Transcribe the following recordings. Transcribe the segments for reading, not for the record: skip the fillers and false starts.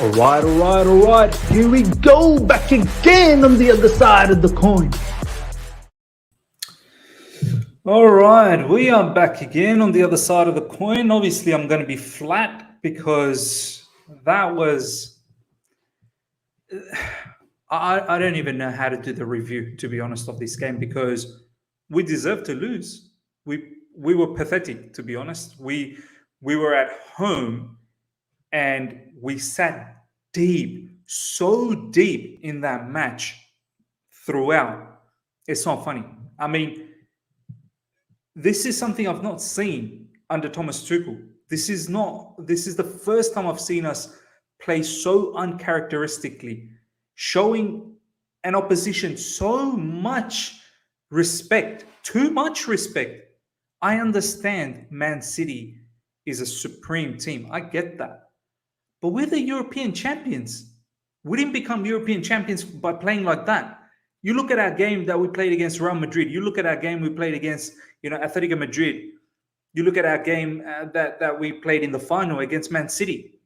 All right. Here we go, back again on the other side of the coin. All right, we are back again on the other side of the coin. Obviously, I'm going to be flat because that was... I don't even know how to do the review, to be honest, of this game, because we deserved to lose. We were pathetic, to be honest. We were at home and we sat deep, so deep in that match throughout. It's not funny. I mean, this is something I've not seen under Thomas Tuchel. This is the first time I've seen us play so uncharacteristically, showing an opposition so much respect, too much respect. I understand Man City is a supreme team. I get that. But we're the European champions. We didn't become European champions by playing like that. You look at our game that we played against Real Madrid. You look at our game we played against, Atletico Madrid. You look at our game that we played in the final against Man City.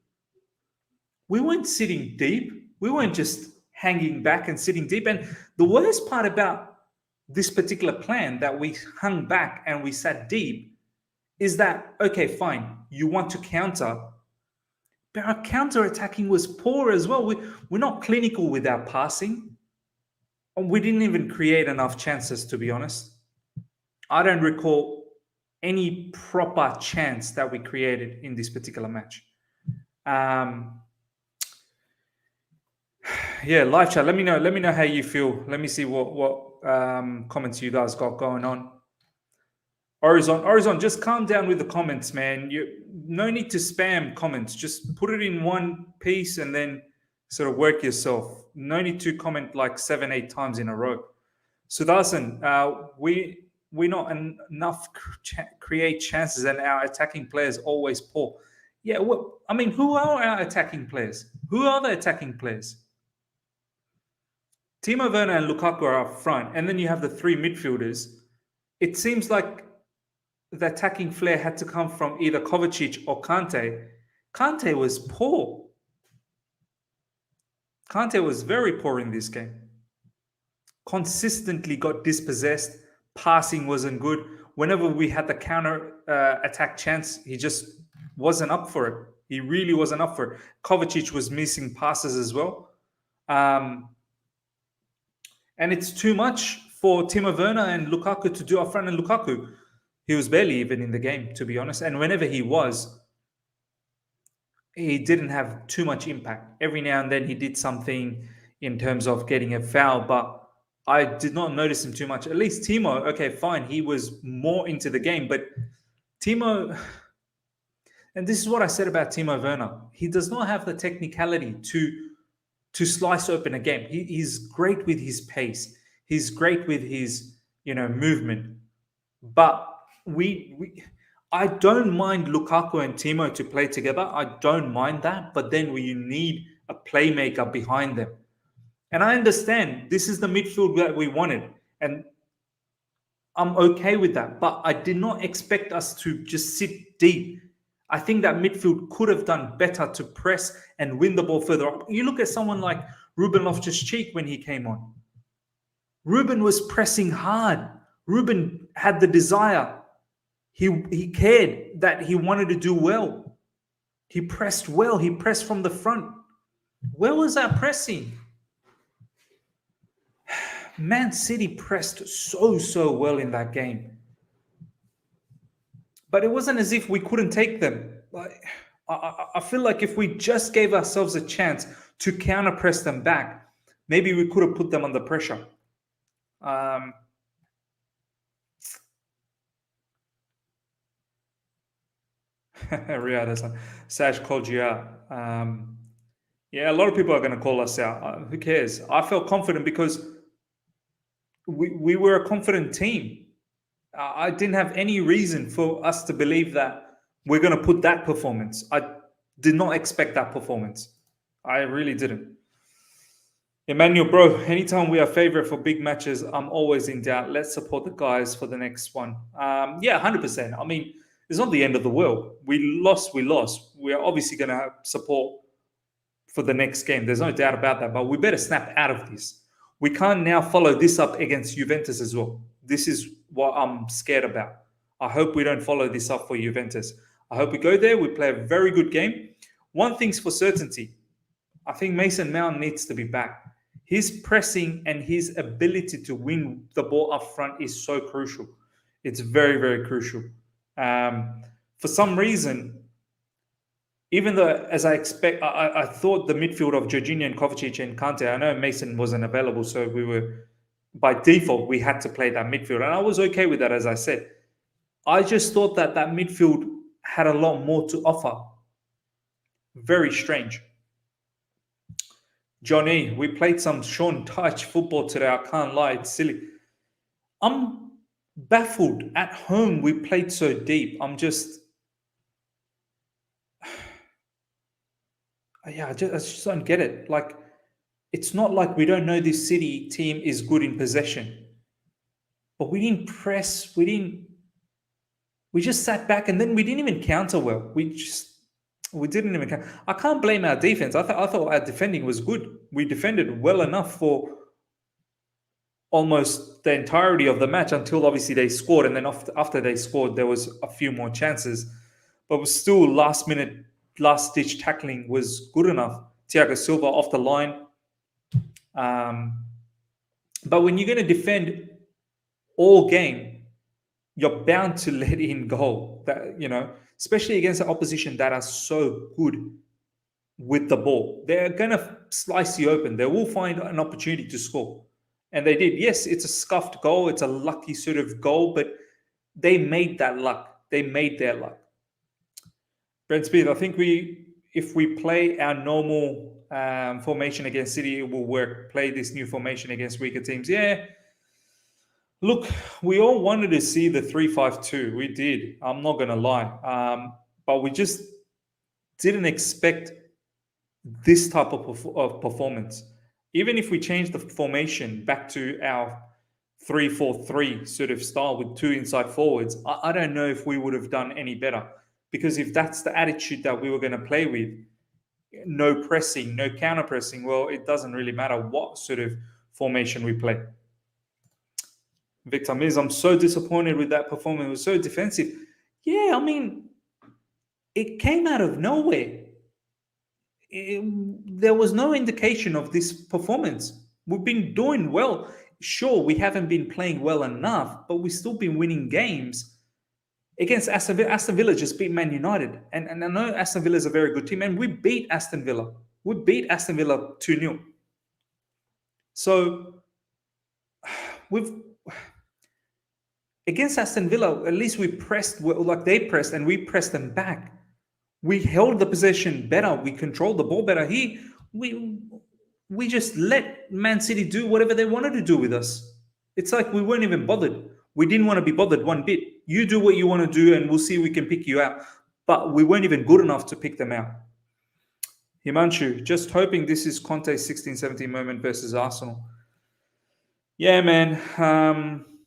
We weren't sitting deep. We weren't just hanging back and sitting deep. And the worst part about this particular plan that we hung back and we sat deep is that, okay, fine, you want to counter, but our counter-attacking was poor as well. We're not clinical with our passing. And we didn't even create enough chances, to be honest. I don't recall any proper chance that we created in this particular match. Yeah, live chat. Let me know how you feel. Let me see what comments you guys got going on. Orizon, just calm down with the comments, man. No need to spam comments. Just put it in one piece and then sort of work yourself. No need to comment like 7-8 times in a row. Sudarshan, we not enough create chances, and our attacking players always poor. Yeah, well, I mean, who are our attacking players? Who are the attacking players? Timo Werner and Lukaku are up front, and then you have the three midfielders. It seems like the attacking flair had to come from either Kovacic or Kante. Kante was poor. Kante was very poor in this game. Consistently got dispossessed. Passing wasn't good. Whenever we had the counter attack chance, he just wasn't up for it. He really wasn't up for it. Kovacic was missing passes as well. And it's too much for Timo Werner and Lukaku to do up front. And Lukaku, he was barely even in the game, to be honest. And whenever he was, he didn't have too much impact. Every now and then he did something in terms of getting a foul, but I did not notice him too much. At least Timo, okay, fine. He was more into the game, but Timo, and this is what I said about Timo Werner. He does not have the technicality to slice open a game. He's great with his pace. He's great with his, movement. But I don't mind Lukaku and Timo to play together. I don't mind that. But then you need a playmaker behind them. And I understand this is the midfield that we wanted. And I'm okay with that. But I did not expect us to just sit deep. I think that midfield could have done better to press and win the ball further up. You look at someone like Ruben Loftus-Cheek when he came on. Ruben was pressing hard. Ruben had the desire. He cared that he wanted to do well. He pressed well. He pressed from the front. Where was our pressing? Man City pressed so well in that game. But it wasn't as if we couldn't take them. I feel like if we just gave ourselves a chance to counter-press them back, maybe we could have put them under pressure. Riyadh, Saj called you out. Yeah, a lot of people are going to call us out. Who cares? I felt confident because we were a confident team. I didn't have any reason for us to believe that we're going to put that performance. I did not expect that performance. I really didn't. Emmanuel, bro, anytime we are favorite for big matches, I'm always in doubt. Let's support the guys for the next one. Yeah, 100%. I mean, it's not the end of the world. We lost. We are obviously going to support for the next game. There's no doubt about that. But we better snap out of this. We can't now follow this up against Juventus as well. This is what I'm scared about. I hope we don't follow this up for Juventus. I hope we go there, we play a very good game. One thing's for certainty. I think Mason Mount needs to be back. His pressing and his ability to win the ball up front is so crucial. It's very, very crucial. For some reason, even though, as I expect, I thought the midfield of Jorginho and Kovacic and Kante, I know Mason wasn't available, so we were, by default, we had to play that midfield. And I was okay with that, as I said. I just thought that midfield had a lot more to offer. Very strange. Johnny, we played some Sean Touch football today. I can't lie, it's silly. I'm baffled. At home, we played so deep. I just don't get it. Like, it's not like we don't know this City team is good in possession. But we didn't press. We just sat back, and then we didn't even counter well. We didn't even counter. I can't blame our defense. I thought our defending was good. We defended well enough for almost the entirety of the match until obviously they scored. And then after they scored, there was a few more chances. But was still last-ditch tackling was good enough. Thiago Silva off the line. But when you're going to defend all game, you're bound to let in goal. That, especially against the opposition that are so good with the ball. They're going to slice you open. They will find an opportunity to score. And they did. Yes, it's a scuffed goal. It's a lucky sort of goal, but they made that luck. They made their luck. Brent Smith, I think if we play our normal formation against City, it will work. Play this new formation against weaker teams. Yeah. Look, we all wanted to see the 3-5-2. We did. I'm not going to lie. But we just didn't expect this type of performance. Even if we change the formation back to our 3-4-3 sort of style with two inside forwards, I don't know if we would have done any better. Because if that's the attitude that we were going to play with, no pressing, no counter pressing, well, it doesn't really matter what sort of formation we play. Victor Miz, I'm so disappointed with that performance. It was so defensive. Yeah, I mean, it came out of nowhere. There was no indication of this performance. We've been doing well. Sure, we haven't been playing well enough, but we've still been winning games. Against Aston Villa, Aston Villa just beat Man United. And I know Aston Villa is a very good team, and we beat Aston Villa. We beat Aston Villa 2-0. So, against Aston Villa, at least we pressed like they pressed, and we pressed them back. We held the possession better. We controlled the ball better. We just let Man City do whatever they wanted to do with us. It's like we weren't even bothered. We didn't want to be bothered one bit. You do what you want to do, and we'll see if we can pick you out. But we weren't even good enough to pick them out. Himanshu, just hoping this is Conte's 16-17 moment versus Arsenal. Yeah, man.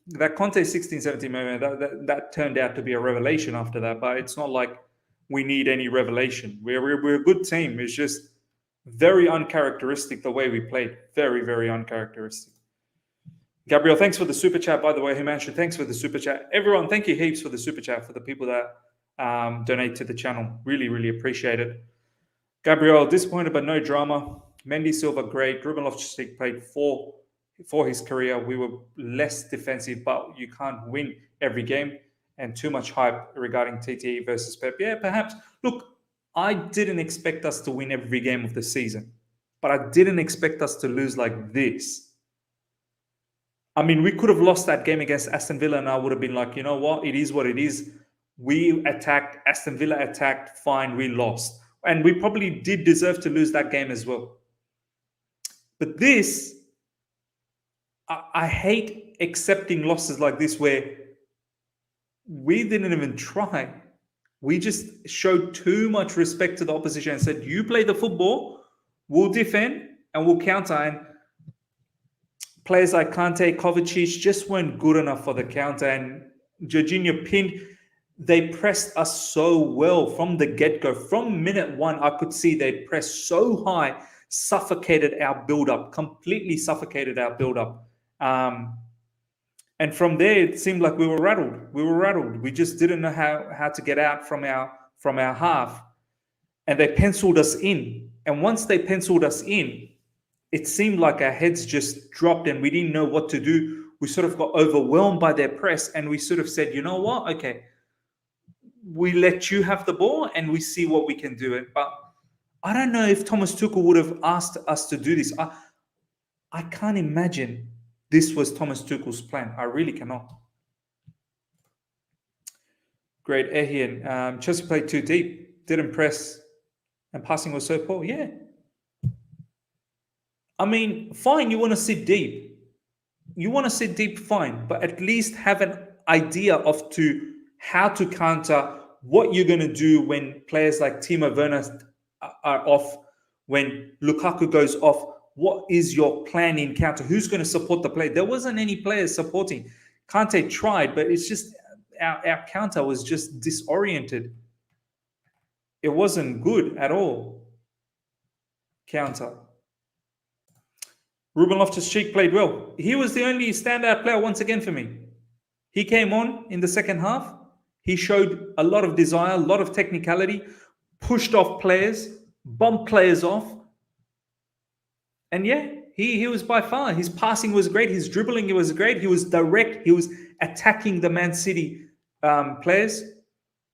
That Conte 16-17 moment, that turned out to be a revelation after that. But it's not like we need any revelation. We're a good team. It's just very uncharacteristic the way we played. Very, very uncharacteristic. Gabriel, thanks for the super chat, by the way. Himanshu, thanks for the super chat. Everyone, thank you heaps for the super chat, for the people that donate to the channel. Really, really appreciate it. Gabriel, disappointed but no drama. Mendy, Silva, great. Ruben Loftus-Cheek played for his career. We were less defensive, but you can't win every game. And too much hype regarding TTE versus Pep. Yeah, perhaps. Look, I didn't expect us to win every game of the season, but I didn't expect us to lose like this. I mean, we could have lost that game against Aston Villa, and I would have been like, you know what? It is what it is. We attacked, Aston Villa attacked, fine, we lost. And we probably did deserve to lose that game as well. But this, I hate accepting losses like this where we didn't even try. We just showed too much respect to the opposition and said, you play the football, we'll defend, and we'll counter. And players like Kante, Kovacic just weren't good enough for the counter. And Jorginho pinned. They pressed us so well from the get-go. From minute one, I could see they pressed so high, suffocated our build-up, completely suffocated our build-up. And from there, it seemed like we were rattled. We were rattled. We just didn't know how to get out from our half. And they penciled us in. And once they penciled us in, it seemed like our heads just dropped and we didn't know what to do. We sort of got overwhelmed by their press and we sort of said, you know what? Okay, we let you have the ball and we see what we can do it. But I don't know if Thomas Tuchel would have asked us to do this. I can't imagine this was Thomas Tuchel's plan. I really cannot. Great, Ehian. Chelsea played too deep, didn't press, and passing was so poor. Yeah. I mean, fine, you want to sit deep. You want to sit deep, fine, but at least have an idea of how to counter, what you're going to do when players like Timo Werner are off, when Lukaku goes off. What is your plan in counter? Who's going to support the play? There wasn't any players supporting. Kante tried, but it's just our counter was just disoriented. It wasn't good at all. Counter. Ruben Loftus-Cheek played well. He was the only standout player once again for me. He came on in the second half. He showed a lot of desire, a lot of technicality, pushed off players, bumped players off. And yeah, he was by far, his passing was great, his dribbling was great, he was direct, he was attacking the Man City players.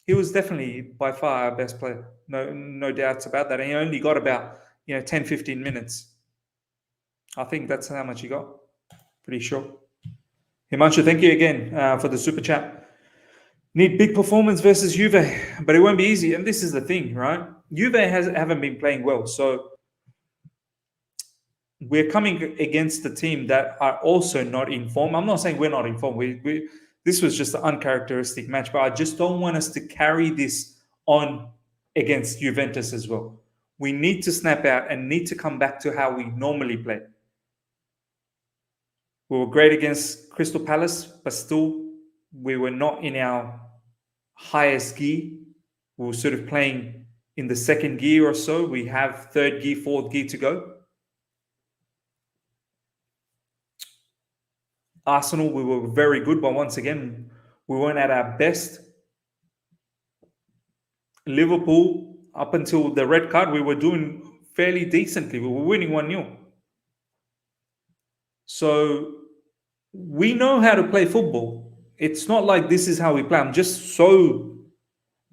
He was definitely by far our best player. No doubts about that. And he only got about 10, 15 minutes. I think that's how much he got. Pretty sure. Himanshu, thank you again for the super chat. Need big performance versus Juve, but it won't be easy. And this is the thing, right? Juve haven't been playing well. So we're coming against the team that are also not in form. I'm not saying we're not in form. This was just an uncharacteristic match, but I just don't want us to carry this on against Juventus as well. We need to snap out and need to come back to how we normally play. We were great against Crystal Palace, but still we were not in our highest gear. We were sort of playing in the second gear or so. We have third gear, fourth gear to go. Arsenal, we were very good, but once again, we weren't at our best. Liverpool, up until the red card, we were doing fairly decently. We were winning 1-0. So we know how to play football. It's not like this is how we play. I'm just so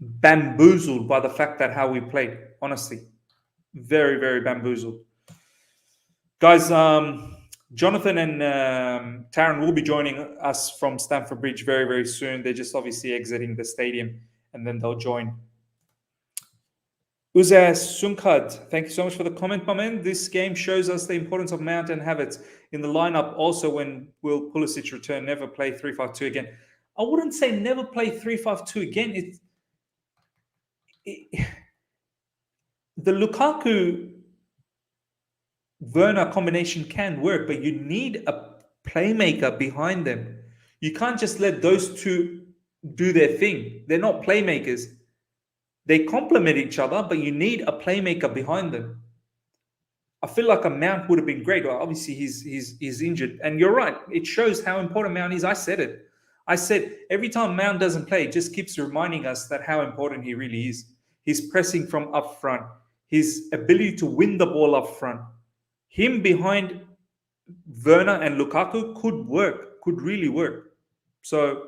bamboozled by the fact that how we played, honestly. Very, very bamboozled. Guys, Johnathan and Taron will be joining us from Stamford Bridge very, very soon. They're just obviously exiting the stadium and then they'll join. Uzaz Sunkad, thank you so much for the comment, my man. This game shows us the importance of Mount and Havertz in the lineup. Also, when will Pulisic return, never play 3-5-2 again. I wouldn't say never play 3-5-2 again. The Lukaku Werner combination can work, but you need a playmaker behind them. You can't just let those two do their thing. They're not playmakers. They complement each other, but you need a playmaker behind them. I feel like a Mount would have been great. Well, obviously, he's injured. And you're right. It shows how important Mount is. I said it. I said every time Mount doesn't play, it just keeps reminding us that how important he really is. His pressing from up front, his ability to win the ball up front. Him behind Werner and Lukaku could really work. So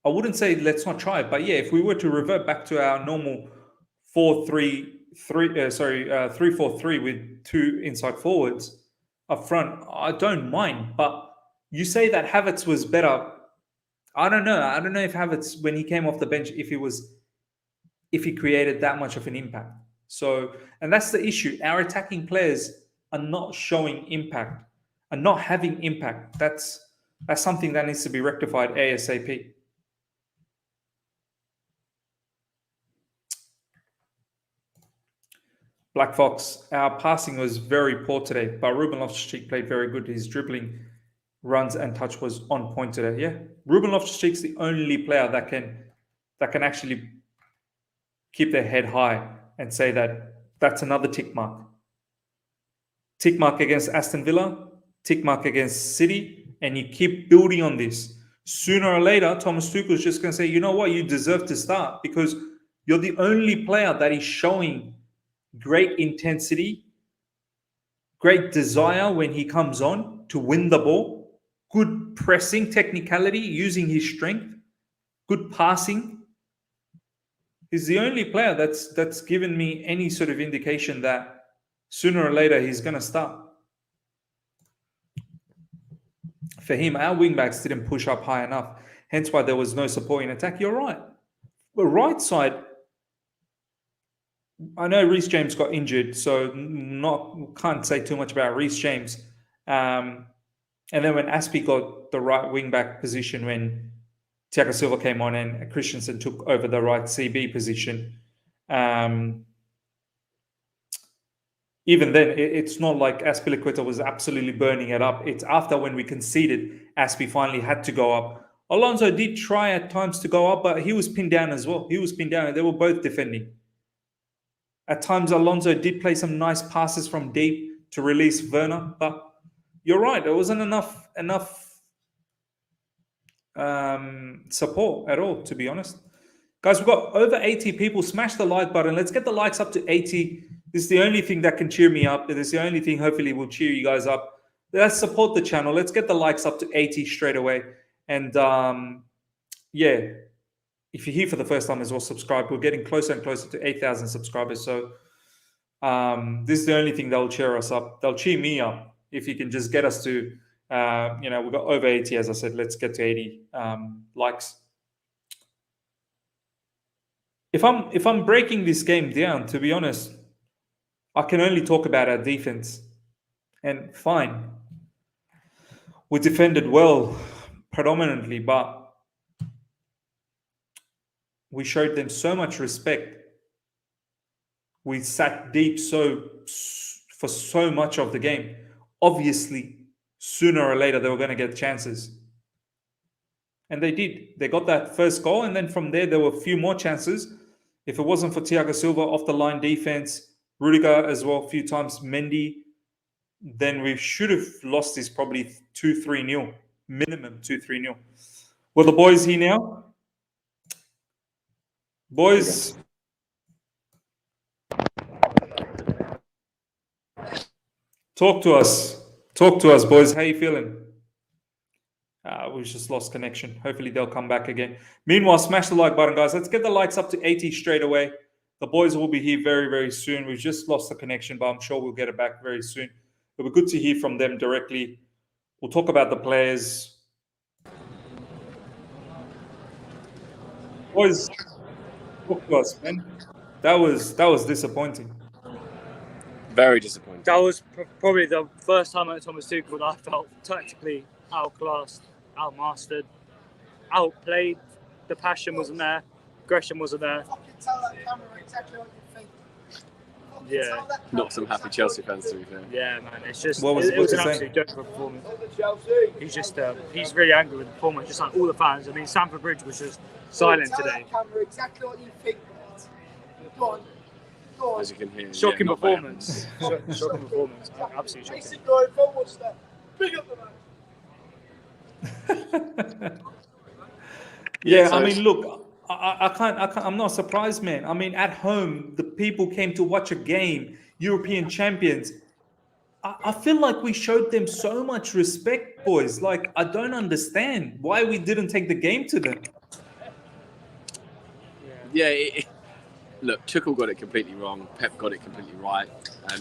I wouldn't say let's not try it, but yeah, if we were to revert back to our normal 3-4-3 with two inside forwards up front, I don't mind. But you say that Havertz was better. I don't know. I don't know if Havertz, when he came off the bench, if he created that much of an impact. So, and that's the issue. Our attacking players are not showing impact, are not having impact. That's something that needs to be rectified ASAP. Black Fox, our passing was very poor today, but Ruben Loftus-Cheek played very good. His dribbling runs and touch was on point today. Yeah, Ruben Loftus-Cheek's the only player that can actually keep their head high and say that that's another tick mark. Tick mark against Aston Villa, tick mark against City, and you keep building on this. Sooner or later, Thomas Tuchel is just going to say, you know what, you deserve to start because you're the only player that is showing great intensity, great desire when he comes on to win the ball, good pressing technicality, using his strength, good passing. He's the only player that's given me any sort of indication that sooner or later he's going to start. For him, our wingbacks didn't push up high enough, hence why there was no support in attack. You're right. The right side, I know Reece James got injured, so can't say too much about Reece James. And then when Aspie got the right wing-back position when Thiago Silva came on and Christensen took over the right CB position, even then, it's not like Azpilicueta was absolutely burning it up. It's after when we conceded, Aspie finally had to go up. Alonso did try at times to go up, but he was pinned down as well. He was pinned down. They were both defending. At times, Alonso did play some nice passes from deep to release Werner, but you're right. There wasn't enough support at all, to be honest. Guys, we've got over 80 people. Smash the like button. Let's get the likes up to 80. This is the only thing that can cheer me up. This is the only thing hopefully will cheer you guys up. Let's support the channel. Let's get the likes up to 80 straight away. And yeah, if you're here for the first time as well, subscribe. We're getting closer and closer to 8,000 subscribers. So this is the only thing that will cheer us up. They'll cheer me up if you can just get us to, we've got over 80, as I said. Let's get to 80 likes. If I'm breaking this game down, to be honest, I can only talk about our defense. And fine, we defended well, predominantly, but we showed them so much respect. We sat deep for so much of the game. Obviously, sooner or later, they were going to get chances. And they did. They got that first goal, and then from there were a few more chances. If it wasn't for Thiago Silva off the line defense, Rudiger as well a few times, Mendy, then we should have lost this probably 2-3-0, minimum 2-3-0. Well, the boys here now. Boys. Talk to us. Talk to us, boys. How you feeling? We've just lost connection. Hopefully they'll come back again. Meanwhile, smash the like button, guys. Let's get the likes up to 80 straight away. The boys will be here very, very soon. We've just lost the connection, but I'm sure we'll get it back very soon. It'll be good to hear from them directly. We'll talk about the players. Boys, talk to us, man. That was disappointing. Very disappointing. That was probably the first time at Thomas Tuchel that I felt tactically outclassed, outmastered, outplayed. The passion wasn't there. Aggression wasn't there. Yeah. Not some happy Chelsea fans, to be fair. Yeah, man. It's just it was an absolute dreadful performance. He's really angry with the performance, just like all the fans. I mean, Stamford Bridge was just silent today. As you can hear. Shocking performance. Shocking performance. Absolutely shocking. Yeah, I mean, look, I can't. I'm not surprised, man. I mean, at home, the people came to watch a game, European champions. I feel like we showed them so much respect, boys. Like, I don't understand why we didn't take the game to them. Yeah, look, Tuchel got it completely wrong. Pep got it completely right.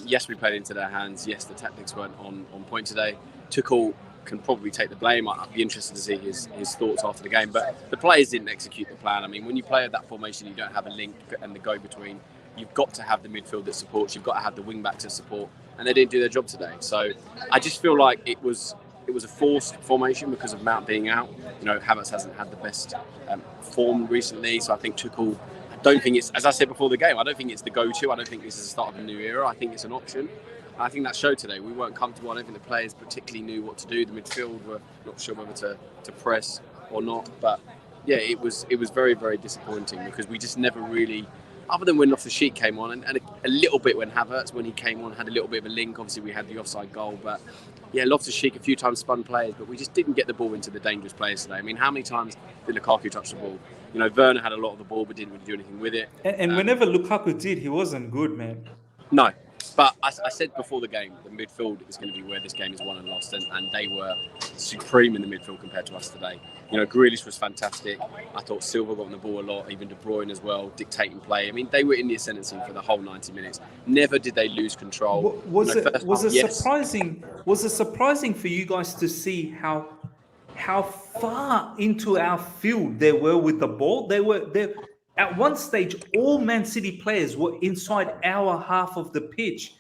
Yes, we played into their hands. Yes, the tactics weren't on point today. Tuchel can probably take the blame. I'd be interested to see his thoughts after the game. But the players didn't execute the plan. I mean, when you play at that formation, you don't have a link and the go-between. You've got to have the midfield that supports. You've got to have the wing-back to support. And they didn't do their job today. So I just feel like it was a forced formation because of Mount being out. You know, Havertz hasn't had the best form recently. So I think Tuchel, I don't think it's, as I said before the game, I don't think it's the go-to. I don't think this is the start of a new era. I think it's an option. I think that showed today. We weren't comfortable. I don't think the players particularly knew what to do. The midfield were not sure whether to press or not. But yeah, it was very, very disappointing because we just never really, other than when Loftus-Cheek came on and a little bit when Havertz, when he came on, had a little bit of a link. Obviously, we had the offside goal. But yeah, Loftus-Cheek a few times spun players, but we just didn't get the ball into the dangerous players today. I mean, how many times did Lukaku touch the ball? You know, Werner had a lot of the ball but didn't really do anything with it. And whenever Lukaku did, he wasn't good, man. No, but I said before the game, the midfield is going to be where this game is won and lost, and they were supreme in the midfield compared to us today. You know, Grealish was fantastic. I thought Silva got on the ball a lot, even De Bruyne as well, dictating play. I mean, they were in the ascendancy for the whole 90 minutes. Never did they lose control. Was it surprising for you guys to see how far into our field they were with the ball? They at one stage, all Man City players were inside our half of the pitch.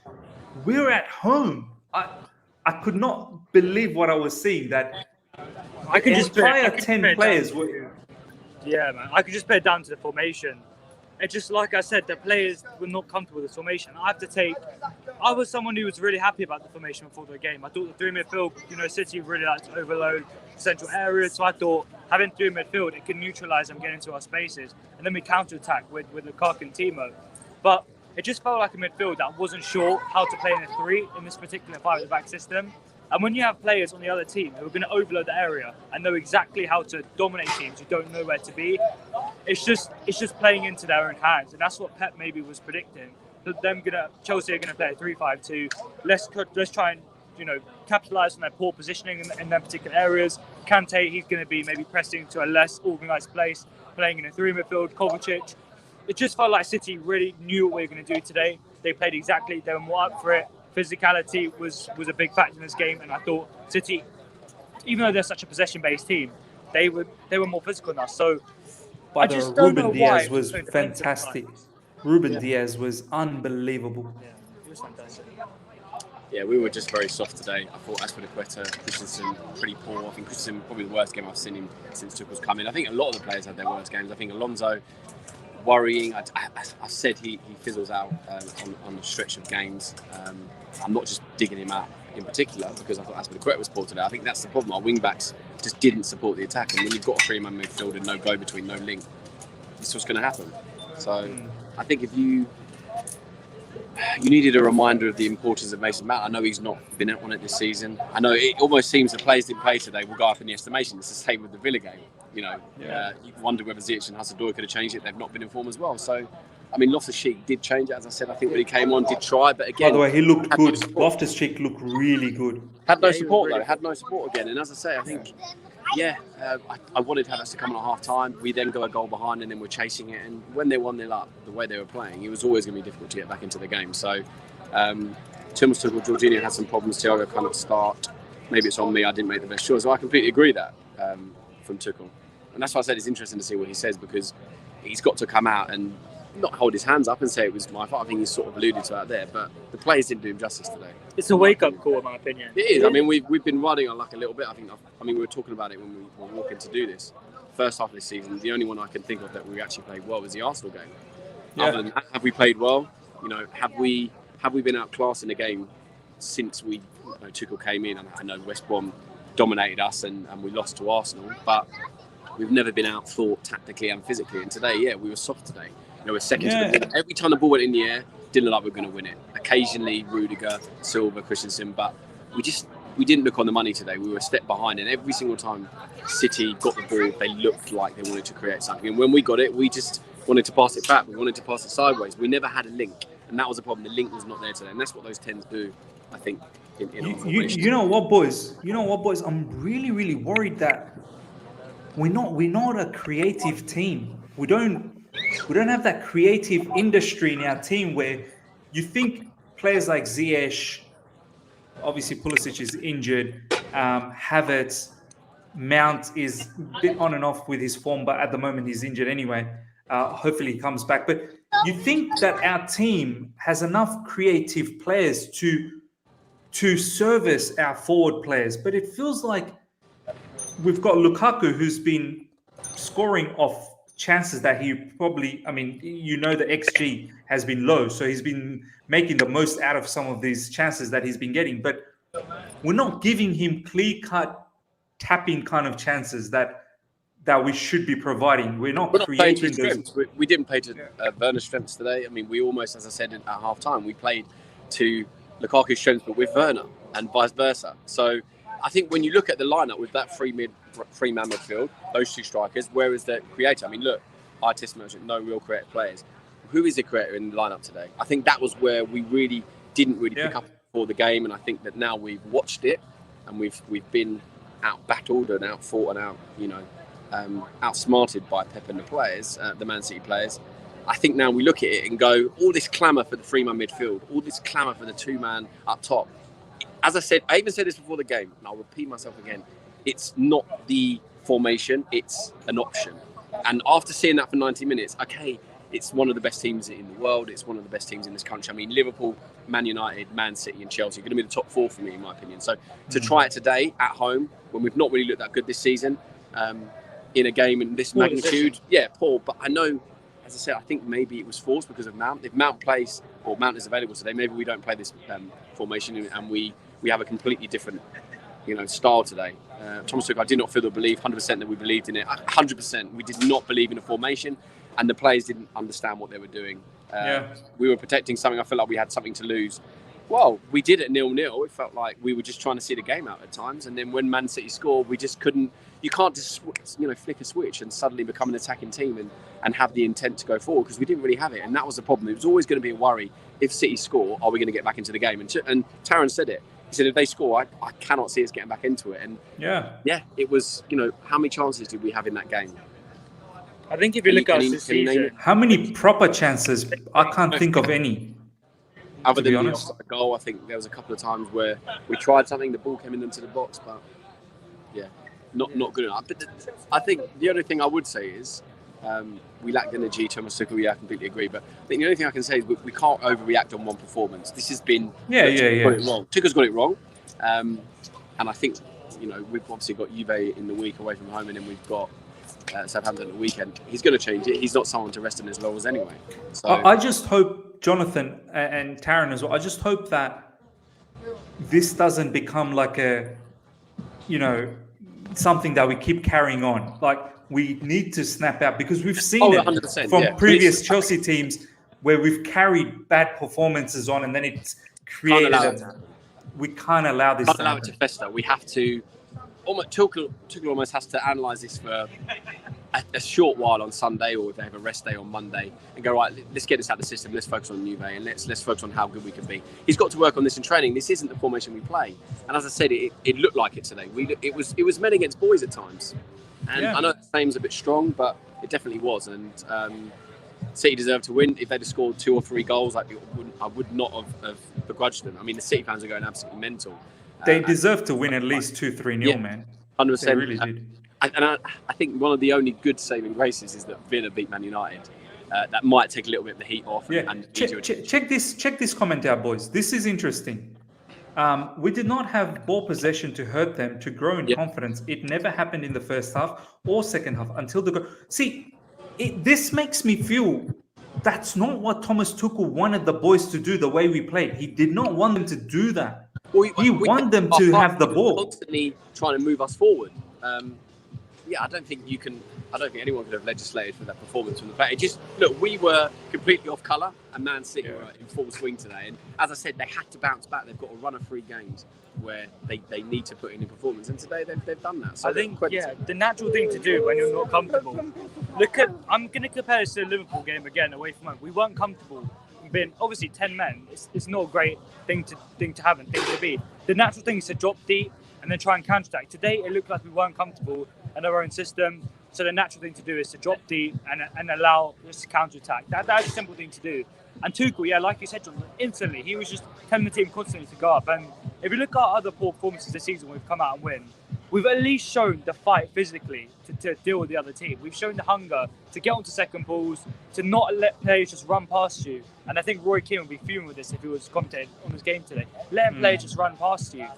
We're at home. I could not believe what I was seeing. That I could just entire 10 players were. Yeah, man. I could just put it down to the formation. It's just like I said, the players were not comfortable with the formation. I was someone who was really happy about the formation before the game. I thought the three midfield, City really liked to overload central areas. So I thought having three midfield, it could neutralise them getting into our spaces. And then we counter-attack with Lukaku and Timo. But it just felt like a midfield that wasn't sure how to play in a three in this particular five-at-the-back system. And when you have players on the other team who are going to overload the area and know exactly how to dominate teams who don't know where to be, it's just playing into their own hands. And that's what Pep maybe was predicting. That Chelsea are going to play a 3-5-2. Let's try and capitalise on their poor positioning in their particular areas. Kante, he's going to be maybe pressing to a less organised place, playing in a three midfield. Kovacic. It just felt like City really knew what we were going to do today. They played exactly. They were more up for it. Physicality was a big factor in this game, and I thought City, even though they're such a possession-based team, they were more physical than us. So I just don't know why. Diaz was fantastic. Ruben Diaz was unbelievable. Yeah, it was fantastic. Yeah, we were just very soft today. I thought Aspilicueta, Christensen, pretty poor. I think Christensen probably the worst game I've seen him since Tuchel's come in. I think a lot of the players had their worst games. I think Alonso, worrying. I said he fizzles out on the stretch of games. I'm not just digging him out in particular because I thought Aspilicueta was poor today. I think that's the problem. Our wing backs just didn't support the attack, and when you've got a three-man midfield and no go between, no link, this was going to happen. So I think if you needed a reminder of the importance of Mason Mount. I know he's not been on it this season. I know it almost seems the players didn't play today will go up in the estimation. It's the same with the Villa game. You wonder whether Ziyech and Hudson-Odoi could have changed it. They've not been in form as well. So, I mean, Loftus-Cheek did change it, as I said. I think when he came on, did try, but again... By the way, he looked good. Loftus-Cheek looked really good. Had no support, though. Had no support again. And as I say, I think... I wanted Havertz to come on at half-time. We then go a goal behind and then we're chasing it. And when they 1-0 up, the way they were playing, it was always going to be difficult to get back into the game. So, Thomas Tuchel, Jorginho had some problems. Thiago cannot start. Maybe it's on me. I didn't make the best choice. So I completely agree that from Tuchel. And that's why I said it's interesting to see what he says, because he's got to come out and not hold his hands up and say it was my fault. I think he's sort of alluded to that there, but the players didn't do him justice today. It's a wake-up call, in my opinion. It is. I mean, we've been riding our luck a little bit. I mean, we were talking about it when we were walking to do this. First half of this season, the only one I can think of that we actually played well was the Arsenal game. Yeah. Other than that, have we played well? Have we been outclassed in the game since Tuchel came in? I know West Brom dominated us and we lost to Arsenal, but we've never been outthought tactically and physically. And today, we were soft today. We're second to the ball. Every time the ball went in the air, didn't look like we were going to win it. Occasionally, Rudiger, Silva, Christensen, but we didn't look on the money today. We were a step behind, and every single time City got the ball, they looked like they wanted to create something. And when we got it, we just wanted to pass it back. We wanted to pass it sideways. We never had a link, and that was the problem. The link was not there today, and that's what those 10s do, I think. You know what, boys? I'm really, really worried that we're not a creative team. We don't have that creative industry in our team where you think players like Ziyech, obviously Pulisic is injured, Havertz, Mount is a bit on and off with his form, but at the moment he's injured anyway. Hopefully he comes back. But you think that our team has enough creative players to service our forward players, but it feels like we've got Lukaku who's been scoring off chances that he probably, I mean, the XG has been low, so he's been making the most out of some of these chances that he's been getting. But we're not giving him clear-cut tapping kind of chances that we should be providing. We're not playing to creating his those. strengths. We didn't play to Werner's strengths today. I mean, we almost, as I said at half time, we played to Lukaku's strengths, but with Werner and vice versa. So I think when you look at the lineup with that three-man midfield, those two strikers, where is the creator? I mean, look, Artist mentioned no real creative players. Who is the creator in the lineup today? I think that was where we really didn't pick up for the game, and I think that now we've watched it and we've been out-battled and out-fought and outsmarted by Pep and the players, the Man City players. I think now we look at it and go, all this clamour for the three-man midfield, all this clamour for the two-man up top. As I said, I even said this before the game, and I'll repeat myself again, it's not the formation, it's an option. And after seeing that for 90 minutes, okay, it's one of the best teams in the world, it's one of the best teams in this country. I mean, Liverpool, Man United, Man City and Chelsea are going to be the top four for me, in my opinion. So to try it today at home, when we've not really looked that good this season, in a game in this magnitude, poor. But I know, as I said, I think maybe it was forced because of Mount. If Mount plays, or Mount is available today, maybe we don't play this formation and we have a completely different, style today. Thomas Tuchel, I did not feel the belief, 100% that we believed in it. 100%, we did not believe in a formation, and the players didn't understand what they were doing. We were protecting something. I felt like we had something to lose. Well, we did it 0-0. It felt like we were just trying to see the game out at times, and then when Man City scored, we just couldn't. You can't just flick a switch and suddenly become an attacking team and have the intent to go forward, because we didn't really have it, and that was the problem. It was always going to be a worry. If City score, are we going to get back into the game? And Taron said it. He said, if they score, I cannot see us getting back into it. And it was, how many chances did we have in that game? I think if you look at this season, how many proper chances? I can't think of any. Other than the offside goal, I think there was a couple of times where we tried something, the ball came into the box, but not good enough. But I think the only thing I would say is we lacked energy. Thomas Tuchel, I completely agree. But I think the only thing I can say is we can't overreact on one performance. This has been got it wrong. Tuchel's got it wrong, and I think we've obviously got Juve in the week away from home, and then we've got Southampton at the weekend. He's going to change it. He's not someone to rest on his laurels anyway. So I just hope, Johnathan and Taron as well, I just hope that this doesn't become like a, something that we keep carrying on. Like, we need to snap out, because we've seen it from previous Chelsea teams where we've carried bad performances on, and then it's created. We can't allow this. Can't allow it to fester. We have to. Tuchel almost has to analyse this for a short while on Sunday, or if they have a rest day on Monday, and go, right, let's get this out of the system. Let's focus on Juve, and let's focus on how good we can be. He's got to work on this in training. This isn't the formation we play, and as I said, it looked like it today. It was men against boys at times, and I know the name's a bit strong, but it definitely was. And City deserved to win. If they'd have scored 2 or 3 goals, I would not have begrudged them. I mean, the City fans are going absolutely mental. They deserve to win at least 2-3-0, man. 100%. They really did. And I think one of the only good saving graces is that Villa beat Man United. That might take a little bit of the heat off. And check this comment out, boys. This is interesting. We did not have ball possession to hurt them, to grow in confidence. It never happened in the first half or second half until the goal. See, this makes me feel that's not what Thomas Tuchel wanted the boys to do, the way we played. He did not want them to do that. He wanted them to have the ball. Constantly trying to move us forward. I don't think anyone could have legislated for that performance from the back. Look, we were completely off colour, and Man City were in full swing today. And as I said, they had to bounce back. They've got a run of 3 games where they need to put in a performance, and today they've done that. So I think the natural thing to do when you're not comfortable. I'm going to compare this to the Liverpool game again away from home. We weren't comfortable. Being obviously 10 men, it's not a great thing to have and thing to be. The natural thing is to drop deep and then try and counter-attack. Today it looked like we weren't comfortable in our own system, so the natural thing to do is to drop deep and allow us to counter-attack. That's a simple thing to do. And Tuchel, like you said, John, instantly he was just telling the team constantly to go up. And if you look at other poor performances this season, we've come out and win. We've at least shown the fight physically to deal with the other team. We've shown the hunger to get onto second balls, to not let players just run past you. And I think Roy Keane would be fuming with this if he was commentating on his game today. Letting players just run past you.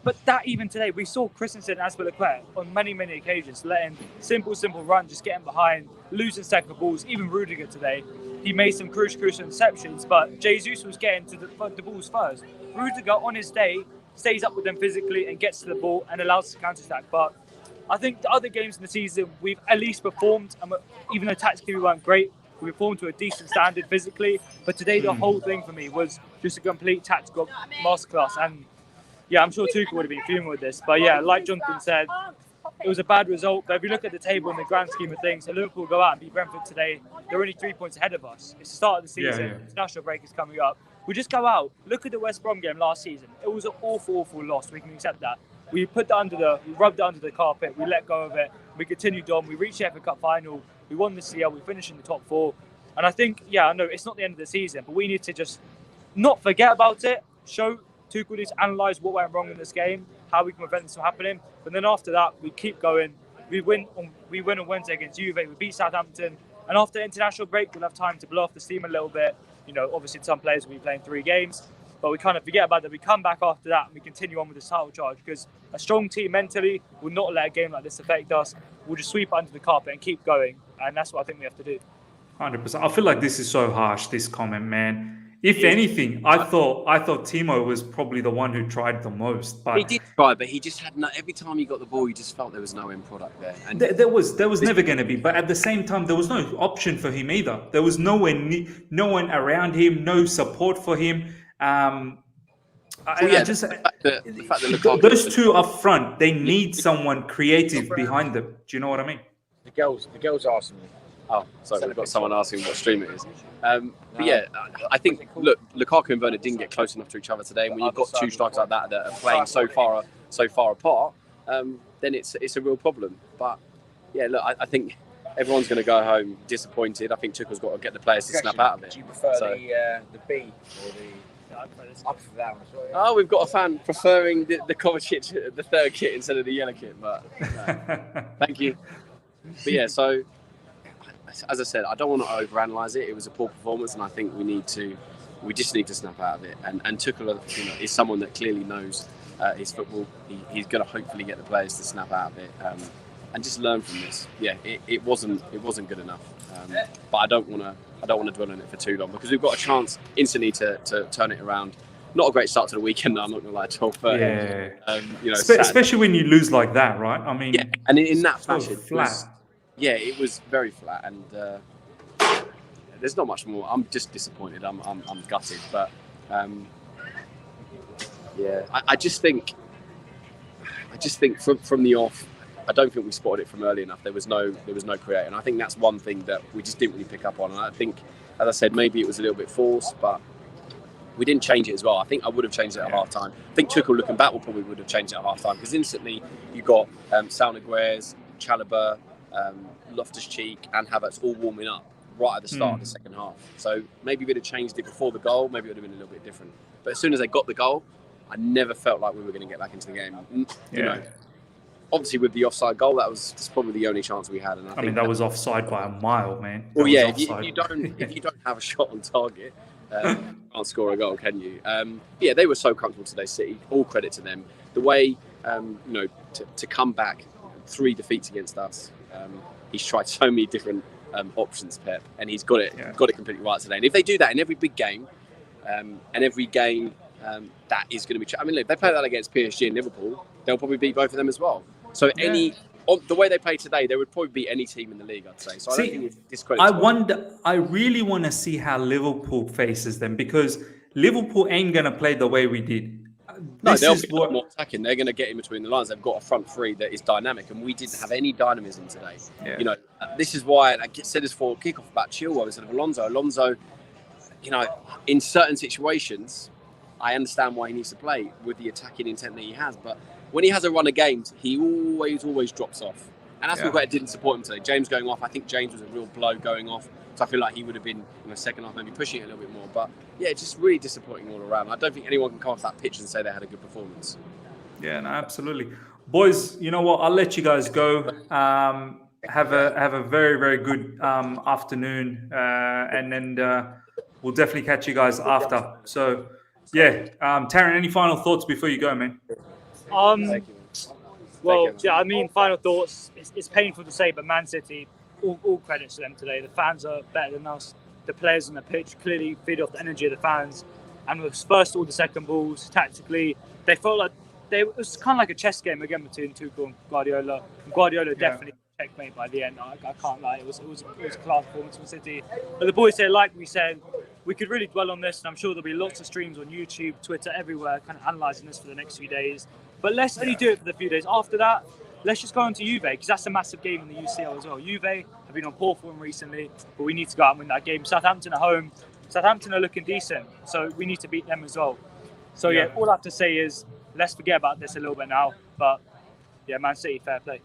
But that even today, we saw Christensen and Azpilicueta on many occasions letting simple run, just getting behind, losing second balls. Even Rudiger today, he made some crucial interceptions, but Jesus was getting to the balls first. Rudiger on his day stays up with them physically and gets to the ball and allows us to counter-attack. But I think the other games in the season, we've at least performed, and even though tactically we weren't great, we performed to a decent standard physically. But today, the whole thing for me was just a complete tactical masterclass. And yeah, I'm sure Tuchel would have been fuming with this. But yeah, like Jonathan said, it was a bad result. But if you look at the table in the grand scheme of things, so Liverpool go out and beat Brentford today, they're only 3 points ahead of us. It's the start of the season. Yeah. International break is coming up. We just go out. Look at the West Brom game last season. It was an awful loss. We can accept that. We rubbed it under the carpet. We let go of it. We continued on. We reached the FA Cup final. We won the CL. We finished in the top 4. And I think, I know it's not the end of the season, but we need to just not forget about it. Show Tuchel needs to analyse what went wrong in this game, how we can prevent this from happening. But then after that, we keep going. We win on Wednesday against Juve. We beat Southampton. And after international break, we'll have time to blow off the steam a little bit. Obviously some players will be playing 3 games. But we kind of forget about that. We come back after that and we continue on with this title charge, because a strong team mentally will not let a game like this affect us. We'll just sweep it under the carpet and keep going. And that's what I think we have to do. 100%. I feel like this is so harsh, this comment, man. If anything, I thought Timo was probably the one who tried the most. But he did try, but he just had every time he got the ball, you just felt there was no end product there. And there was never going to be. But at the same time, there was no option for him either. There was no one around him, no support for him. The fact that Lukaku, those two up front, they need someone creative behind them. Do you know what I mean? The girls Arsenal. Oh, sorry, we've got someone asking what stream it is. But yeah, I think, look, Lukaku and Werner didn't get close enough to each other today. And when you've got 2 strikers like that are playing so far apart, then it's a real problem. But yeah, look, I think everyone's going to go home disappointed. I think Tuchel's got to get the players to snap out of it. Do you prefer the B or the... I prefer that one as well. Oh, we've got a fan preferring the Kovacic, the 3rd kit instead of the yellow kit. But thank you. But yeah, so... As I said, I don't want to overanalyze it. It was a poor performance, and I think we just need to snap out of it. And Tuchel, is someone that clearly knows his football. He's going to hopefully get the players to snap out of it and just learn from this. Yeah, it wasn't good enough. But I don't want to dwell on it for too long, because we've got a chance instantly to turn it around. Not a great start to the weekend, I'm not going to lie at all. But especially when you lose like that, right? I mean, yeah, and in that fashion, flat. It was very flat, and there's not much more. I'm just disappointed. I'm gutted, but I just think from the off, I don't think we spotted it from early enough. There was no creator, and I think that's one thing that we just didn't really pick up on. And I think, as I said, maybe it was a little bit forced, but we didn't change it as well. I think I would have changed it at half time. I think Tuchel, looking back, probably would have changed it at half time, because instantly you got Salnaguez, Chalobah, Loftus-Cheek and Havertz all warming up right at the start of the second half. So maybe we'd have changed it before the goal, maybe it would have been a little bit different. But as soon as they got the goal, I never felt like we were going to get back into the game. Obviously with the offside goal, that's probably the only chance we had. And I think that was offside by a mile, man. Well, yeah, if you don't have a shot on target, you can't score a goal, can you? They were so comfortable today, City. All credit to them. The way to come back 3 defeats against us. He's tried so many different options, Pep, and he's got it completely right today. And if they do that in every big game, and every game that is going to be... I mean, look, they play that against PSG and Liverpool, they'll probably beat both of them as well. So the way they play today, there would probably be any team in the league, I'd say. So I don't think it's discredited. I really want to see how Liverpool faces them, because Liverpool ain't going to play the way we did. No, they'll be a lot more attacking. They're going to get in between the lines. They've got a front 3 that is dynamic, and we didn't have any dynamism today. Yeah. This is why I said this for kickoff about Chilwell instead of Alonso. Alonso, in certain situations, I understand why he needs to play with the attacking intent that he has, but when he has a run of games, he always drops off. And that's what didn't support him today. James going off, I think James was a real blow going off. So I feel like he would have been in the second half maybe pushing it a little bit more. But yeah, just really disappointing all around. I don't think anyone can come off that pitch and say they had a good performance. Yeah, no, absolutely. Boys, you know what? I'll let you guys go. Have a very, very good afternoon. And then we'll definitely catch you guys after. So, yeah. Taron, any final thoughts before you go, man? Thank you. Well, Thank you. yeah, I mean, final thoughts. It's painful to say, but Man City, all credits to them today. The fans are better than us. The players on the pitch clearly feed off the energy of the fans. And with first all the second balls, tactically, they felt like it was kind of like a chess game again between Tuchel and Guardiola. And Guardiola definitely checkmate by the end. I can't lie. It was a class performance from City. But the boys here, like we said, we could really dwell on this, and I'm sure there'll be lots of streams on YouTube, Twitter, everywhere, kind of analysing this for the next few days. But let's only do it for the few days. After that, let's just go on to Juve, because that's a massive game in the UCL as well. Juve have been on poor form recently, but we need to go out and win that game. Southampton at home. Southampton are looking decent, so we need to beat them as well. So yeah, all I have to say is let's forget about this a little bit now. But yeah, Man City, fair play.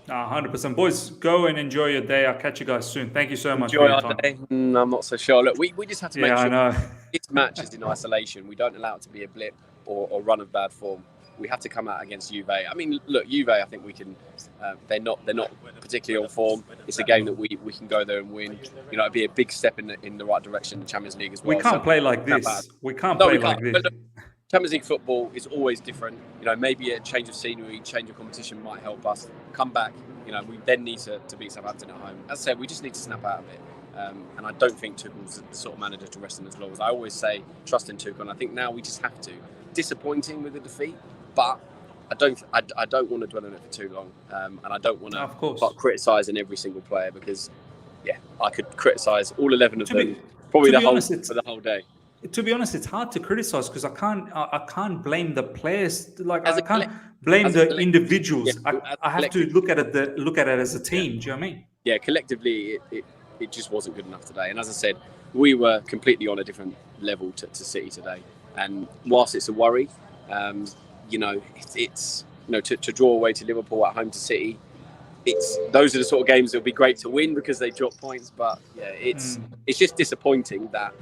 100%. Boys, go and enjoy your day. I'll catch you guys soon. Thank you so much Enjoy for your our time. day. I'm not so sure. Look, we just have to make Yeah, I sure know. this match is in isolation. We don't allow it to be a blip or run of bad form. We have to come out against Juve. I mean, look, Juve, I think we can. They're not particularly on form. It's a game that we can go there and win. You know, it'd be a big step in the right direction in the Champions League as well. We can't play like this. We can't play like this. But look, Champions League football is always different. You know, maybe a change of scenery, change of competition might help us come back. You know, we then need to beat Southampton at home. As I said, we just need to snap out of it. And I don't think Tuchel's the sort of manager to rest on his laurels. I always say trust in Tuchel, and I think now we just have to. Disappointing with the defeat, but I don't want to dwell on it for too long, and I don't want to start criticising every single player, because I could criticise all 11 of them probably for the whole day. To be honest, it's hard to criticize because I can't blame the players. Like I can't blame the individuals. I have to look at it as a team. Do you know what I mean? Yeah, collectively, it just wasn't good enough today. And as I said, we were completely on a different level to City today. And whilst it's a worry, you know, it's to draw away to Liverpool at home to City. Those are the sort of games that would be great to win because they drop points. But yeah, it's just disappointing that.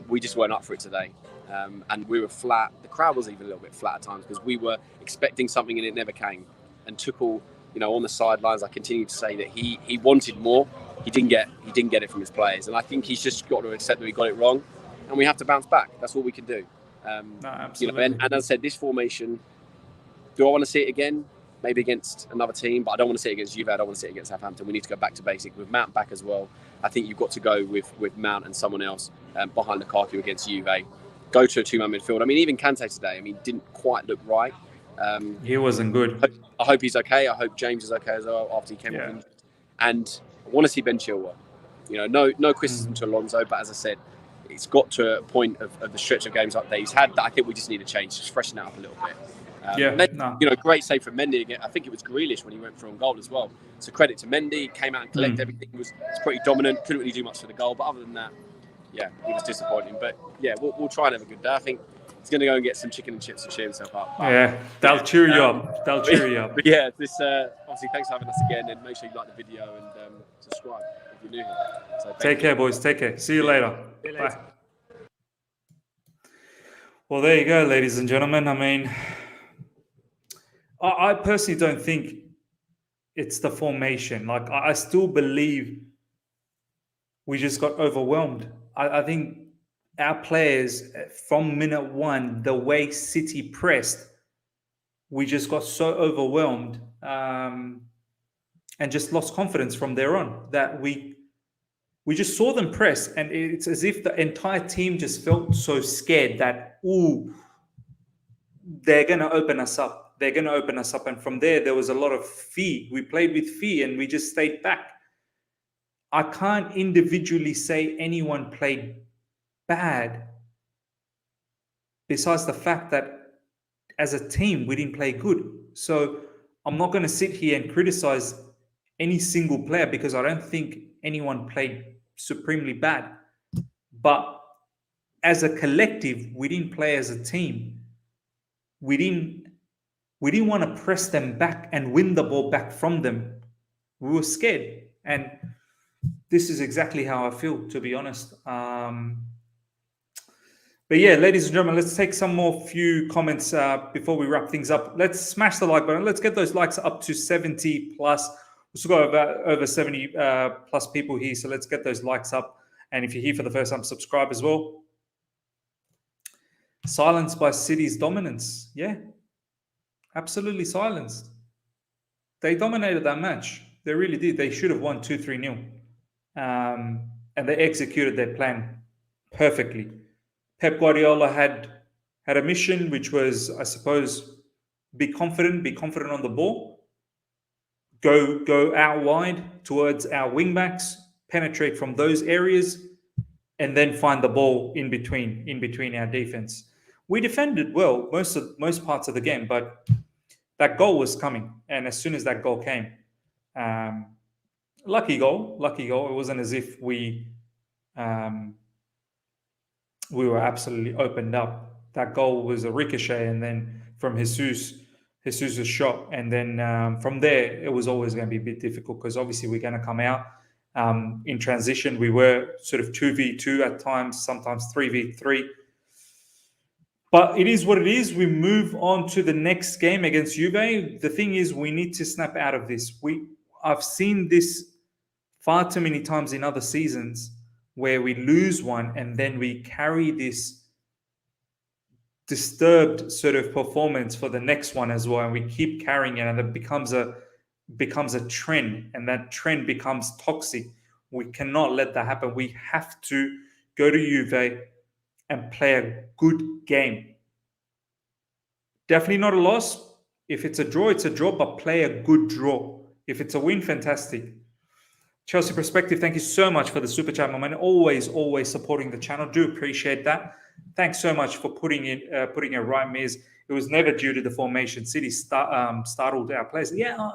We just weren't up for it today, and we were flat. The crowd was even a little bit flat at times because we were expecting something and it never came. And Tuchel, you know, on the sidelines, I continue to say that he wanted more. He didn't get it from his players, and I think he's just got to accept that we got it wrong, and we have to bounce back. That's all we can do. Absolutely. You know, and as I said, this formation. Do I want to see it again? Maybe against another team, but I don't want to see it against Juve. I don't want to see it against Southampton. We need to go back to basic with Mount back as well. I think you've got to go with Mount and someone else behind Lukaku against Juve. Go to a two-man midfield. I mean, even Kante today, didn't quite look right. He wasn't good. I hope he's okay. I hope James is okay as well after he came off. And I want to see Ben Chilwell. You know, no criticism to Alonso, but as I said, it's got to a point of the stretch of games like that he's had that I think we just need a change, just freshen it up a little bit. You know, great save from Mendy again. I think it was Grealish when he went for on goal as well. So credit to Mendy, came out and collected everything. Was pretty dominant. Couldn't really do much for the goal, but other than that, it was disappointing. But yeah, we'll try and have a good day. I think he's going to go and get some chicken and chips to cheer himself up. They'll cheer you up. They'll cheer you up. But yeah, this obviously thanks for having us again, and make sure you like the video and subscribe if you're new here. So take care, boys. Take care. See you later. Bye. Well, there you go, ladies and gentlemen. I mean, I personally don't think it's the formation. Like, I still believe we just got overwhelmed. I think our players, from minute one, the way City pressed, we just got so overwhelmed and just lost confidence from there on. That we just saw them press, and it's as if the entire team just felt so scared that, they're going to open us up. They're going to open us up. And from there was a lot of fear. We played with fear and we just stayed back. I can't individually say anyone played bad, besides the fact that as a team, we didn't play good. So I'm not going to sit here and criticize any single player because I don't think anyone played supremely bad. But as a collective, we didn't play as a team. We didn't want to press them back and win the ball back from them. We were scared. And this is exactly how I feel, to be honest. But yeah, ladies and gentlemen, let's take some more few comments before we wrap things up. Let's smash the like button. Let's get those likes up to 70 plus. We've still got over 70 plus people here. So let's get those likes up. And if you're here for the first time, subscribe as well. Silenced by City's dominance. Yeah. absolutely silenced. They dominated that match. They really did. They should have won 2-3-0. And they executed their plan perfectly. Pep Guardiola had a mission, which was, I suppose, be confident on the ball, go out wide towards our wingbacks, penetrate from those areas, and then find the ball in between our defense. We defended well most parts of the game, but that goal was coming, and as soon as that goal came, um, lucky goal. It wasn't as if um, we were absolutely opened up. That goal was a ricochet, and then from Jesus's shot, and then from there it was always going to be a bit difficult because obviously we're going to come out in transition. We were sort of 2v2 at times, sometimes 3v3. But it is what it is. We move on to the next game against Juve. The thing is, we need to snap out of this. I've seen this far too many times in other seasons where we lose one and then we carry this disturbed sort of performance for the next one as well, and we keep carrying it, and it becomes a trend, and that trend becomes toxic. We cannot let that happen. We have to go to Juve and play a good game. Definitely not a loss. If it's a draw, it's a draw, but play a good draw. If it's a win, fantastic. Chelsea Perspective, thank you so much for the super chat, my man. Always supporting the channel. Do appreciate that. Thanks so much for putting it right, Miz. It was never due to the formation. City startled our players. Yeah,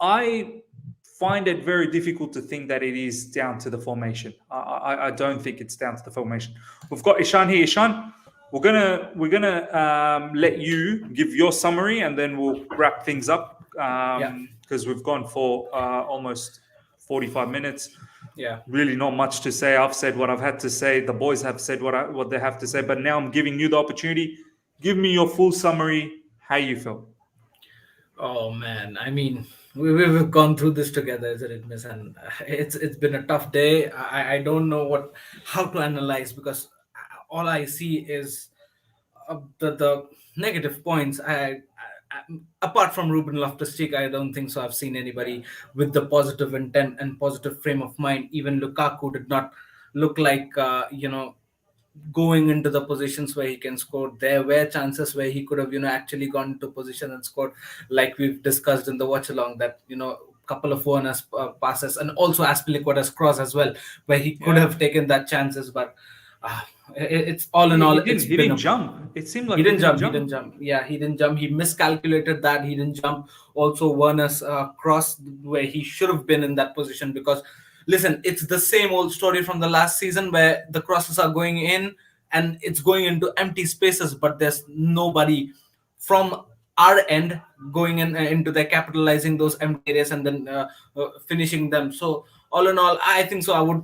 I find it very difficult to think that it is down to the formation. I don't think it's down to the formation. We've got Ishan here. Ishan, we're gonna let you give your summary, and then we'll wrap things up because we've gone for almost 45 minutes. Yeah. Really not much to say. I've said what I've had to say. The boys have said what they have to say. But now I'm giving you the opportunity. Give me your full summary. How you feel? Oh man, I mean, we've gone through this together, isn't it, Miss? And it's been a tough day. I don't know how to analyze, because all I see is the negative points. Apart from Ruben Loftus-Cheek, I don't think so. I've seen anybody with the positive intent and positive frame of mind. Even Lukaku did not look like going into the positions where he can score. There were chances where he could have actually gone into position and scored, like we've discussed in the watch along, that couple of Werner's passes, and also Aspilicueta's cross as well, where he could have taken that chances, but it's all in all. He didn't jump. It seemed like he didn't jump. Yeah, he didn't jump. He miscalculated that. He didn't jump. Also, Werner's cross, where he should have been in that position, because listen, it's the same old story from the last season where the crosses are going in and it's going into empty spaces, but there's nobody from our end going into there, capitalizing those empty areas and then finishing them. So all in all, I think so. I would,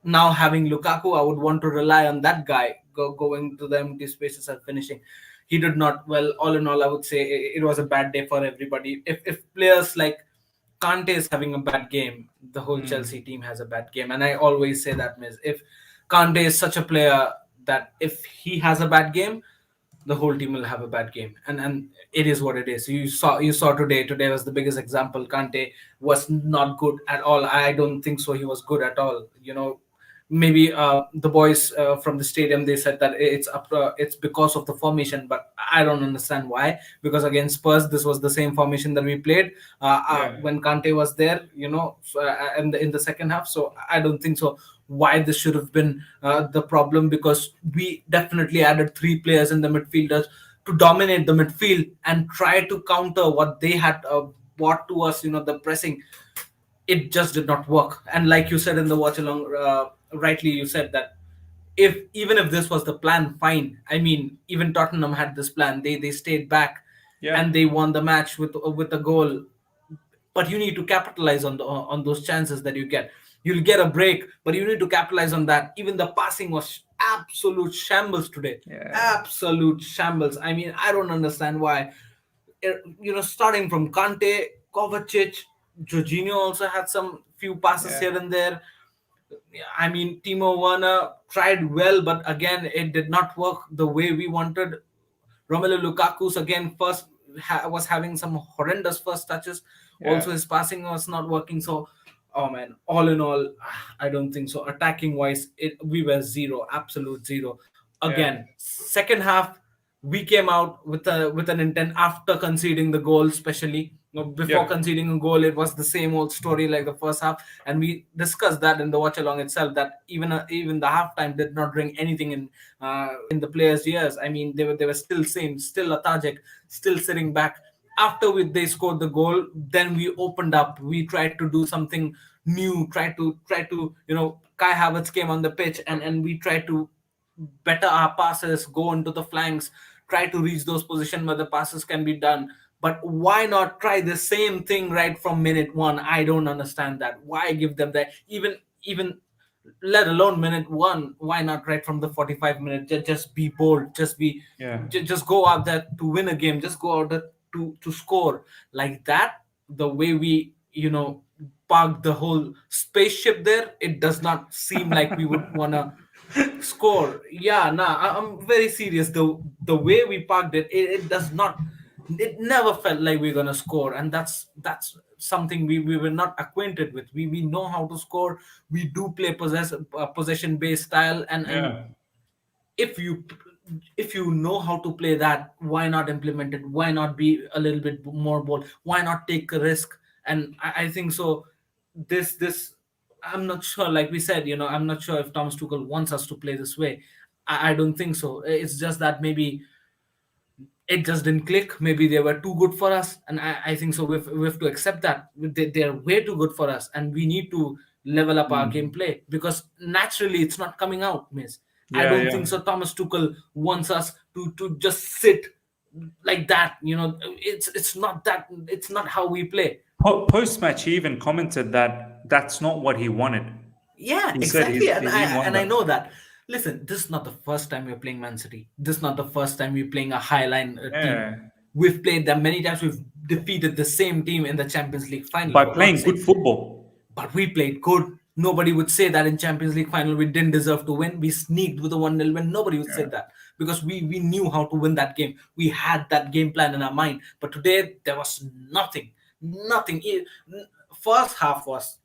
now having Lukaku, I would want to rely on that guy going to the empty spaces and finishing. He did not. Well, all in all, I would say it was a bad day for everybody. If players like Kante is having a bad game, the whole Chelsea team has a bad game. And I always say that, Miz, if Kante is such a player that if he has a bad game, the whole team will have a bad game. And it is what it is. You saw today. Today was the biggest example. Kante was not good at all. I don't think so. He was good at all. Maybe the boys from the stadium, they said that it's because of the formation, but I don't understand why. Because against Spurs, this was the same formation that we played when Kante was there, in the second half. So I don't think so why this should have been the problem, because we definitely added 3 players in the midfielders to dominate the midfield and try to counter what they had brought to us, the pressing. It just did not work. And like you said in the watch along, rightly you said that even if this was the plan, fine. I mean, even Tottenham had this plan. They stayed back and they won the match with a goal. But you need to capitalize on those chances that you get. You'll get a break, but you need to capitalize on that. Even the passing was absolute shambles today. Absolute shambles. I mean, I don't understand why. Starting from Kante, Kovacic, Jorginho also had some few passes here and there. I mean, Timo Werner tried well, but again, it did not work the way we wanted. Romelu Lukaku's again first was having some horrendous first touches. Yeah. Also, his passing was not working. So, oh man, all in all, I don't think so. Attacking wise, we were zero, absolute zero. Yeah. Again, second half, we came out with an intent after conceding the goal, especially. Before Yeah. conceding a goal, it was the same old story like the first half, and we discussed that in the watch along itself. That even the halftime did not bring anything in the players' ears. I mean, they were still same, still lethargic, still sitting back. After they scored the goal, then we opened up. We tried to do something new. Try to Kai Havertz came on the pitch, and we tried to better our passes, go into the flanks, try to reach those positions where the passes can be done. But why not try the same thing right from minute one? I don't understand that. Why give them that? Even let alone minute one. Why not right from the 45 minute? Just be bold. Yeah. Just go out there to win a game. Just go out there to score like that. The way we parked the whole spaceship there, it does not seem like we would wanna score. Yeah, nah, I'm very serious. The way we parked it does not. It never felt like we're gonna score, and that's something we were not acquainted with. We know how to score. We do play possession based style, and Yeah. if you if you know how to play that, why not implement it? Why not be a little bit more bold? Why not take a risk? And I think so. This I'm not sure. Like we said, I'm not sure if Thomas Tuchel wants us to play this way. I don't think so. It's just that maybe it just didn't click. Maybe they were too good for us, and I think so. We have to accept that they're way too good for us, and we need to level up our Mm. gameplay because naturally it's not coming out, miss. I Yeah. don't Yeah. think so. Thomas Tuchel wants us to just sit like that. It's not that. It's not how we play. Post match, he even commented that that's not what he wanted. Yeah, He said exactly. And he I didn't want and I that. know that. Listen, this is not the first time we're playing Man City. This is not the first time we're playing a highline team. Yeah. We've played them many times. We've defeated the same team in the Champions League final, By for God's playing good sake. football. But we played good. Nobody would say that in Champions League final we didn't deserve to win. We sneaked with a 1-0 win. Nobody would say Yeah. that because we knew how to win that game. We had that game plan in our mind. But today there was nothing. Nothing. First half was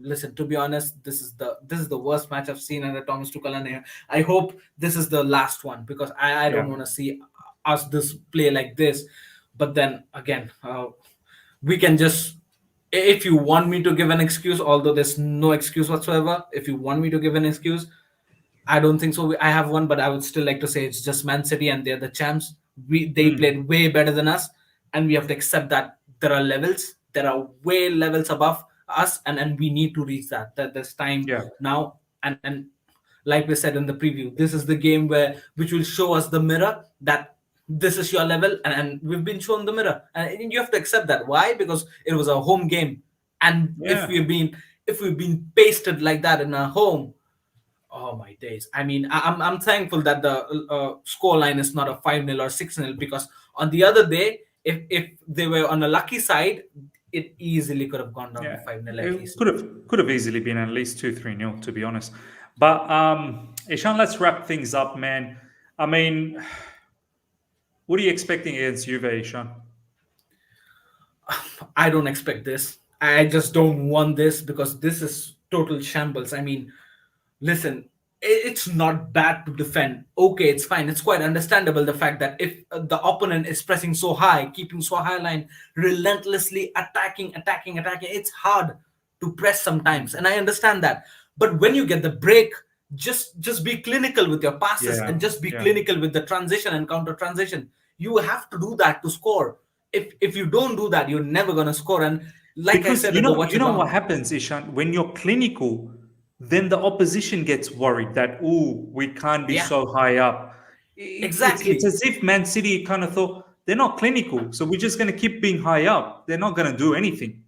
listen, to be honest, this is the worst match I've seen under Thomas Tuchel, and I hope this is the last one because I don't Yeah. want to see us this play like this. But then again, we can just, if you want me to give an excuse, although there's no excuse whatsoever, if you want me to give an excuse, I don't think so. I have one, but I would still like to say it's just Man City and they're the champs. They Mm. played way better than us, and we have to accept that there are levels. There are way levels above us, and we need to reach that. That there's time Yeah. now, and like we said in the preview, this is the game which will show us the mirror that this is your level, and we've been shown the mirror, and you have to accept that. Why? Because it was a home game, and Yeah. if we've been pasted like that in our home. Oh my days! I mean, I'm thankful that the score line is not a 5-0 or 6-0 because on the other day, if they were on a lucky side, it easily could have gone down to Yeah. 5-0 at It least. could have easily been at least 2-3 nil, to be honest. But Ishan, let's wrap things up, man. I mean, what are you expecting against Juve, Ishan? I don't expect this. I just don't want this because this is total shambles. I mean, listen, it's not bad to defend. Okay, it's fine. It's quite understandable the fact that if the opponent is pressing so high, keeping so high line, relentlessly attacking, it's hard to press sometimes, and I understand that. But when you get the break, just be clinical with your passes Yeah. and just be Yeah. clinical with the transition and counter transition. You have to do that to score. If you don't do that, you're never gonna score. And like I Because said in the watch you know what along, happens, Ishan, when you're clinical, then the opposition gets worried that we can't be yeah, so high up. It's exactly. as if Man City kind of thought they're not clinical, so we're just going to keep being high up. They're not going to do anything.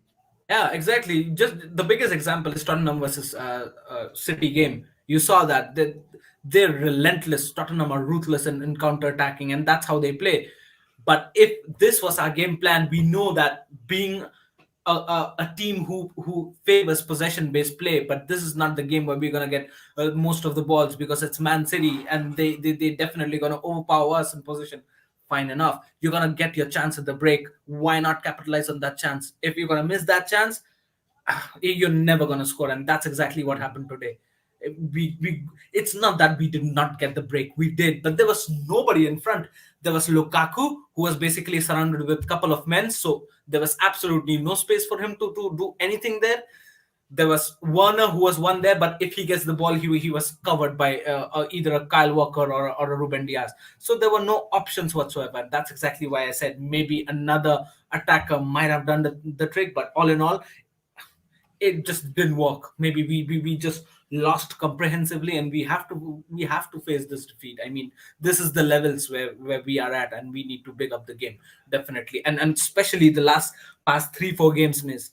Yeah, exactly. Just the biggest example is Tottenham versus City game. You saw that they're relentless. Tottenham are ruthless in counter attacking, and that's how they play. But if this was our game plan, we know that being a team who favors possession based play, but this is not the game where we're gonna get most of the balls because it's Man City, and they definitely gonna overpower us in possession. fine enough. You're gonna get your chance at the break. Why not capitalize on that chance? If you're gonna miss that chance, you're never gonna score, and that's exactly what happened today. It's not that we did not get the break. We did, but there was nobody in front. There was Lukaku, who was basically surrounded with a couple of men, so there was absolutely no space for him to do anything there. There was Werner, who was one there, but if he gets the ball, he was covered by either a Kyle Walker or a Ruben Diaz. So there were no options whatsoever. That's exactly why I said maybe another attacker might have done the trick, but all in all, it just didn't work. Maybe we just lost comprehensively, and we have to face this defeat. I mean, this is the levels where we are at, and we need to pick up the game, definitely, and especially the past 3-4 games, miss.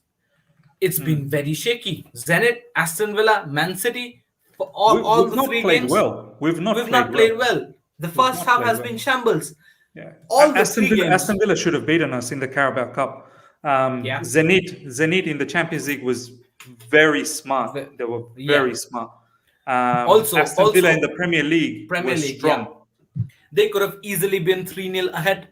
It's been very shaky. Zenit, Aston Villa, Man City, for all we've the not 3 played games, well. We've not played well. The first half has been shambles. Yeah. All the Aston 3 games. Aston Villa should have beaten us in the Carabao Cup. Yeah. Zenit in the Champions League was very smart. They were very smart. Aston Villa in the Premier League was strong. Yeah. They could have easily been 3-0 ahead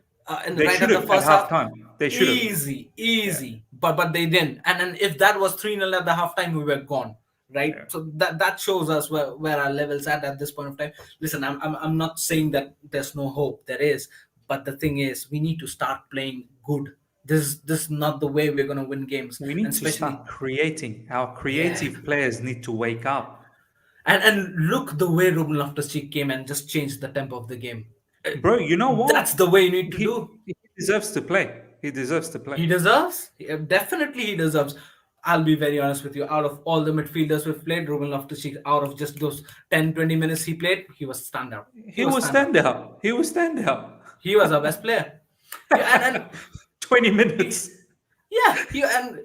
they right should at the have first at half. halftime. They should have. Easy. Yeah. But they didn't. And if that was 3-0 at the halftime, we were gone. Right? Yeah. So that shows us where our levels at this point of time. Listen, I'm not saying that there's no hope. There is. But the thing is, we need to start playing good. This is not the way we're going to win games. We need to start creating. Our creative players need to wake up. And look the way Ruben Loftus-Cheek came and just changed the tempo of the game. Bro, you know what? That's the way you need to do. He deserves to play. He deserves to play. He deserves? Definitely he deserves. I'll be very honest with you. Out of all the midfielders we've played, Ruben Loftus-Cheek, out of just those 10-20 minutes he played, he was standout. He was standout. He was standout. He was our best player. And 20 minutes. And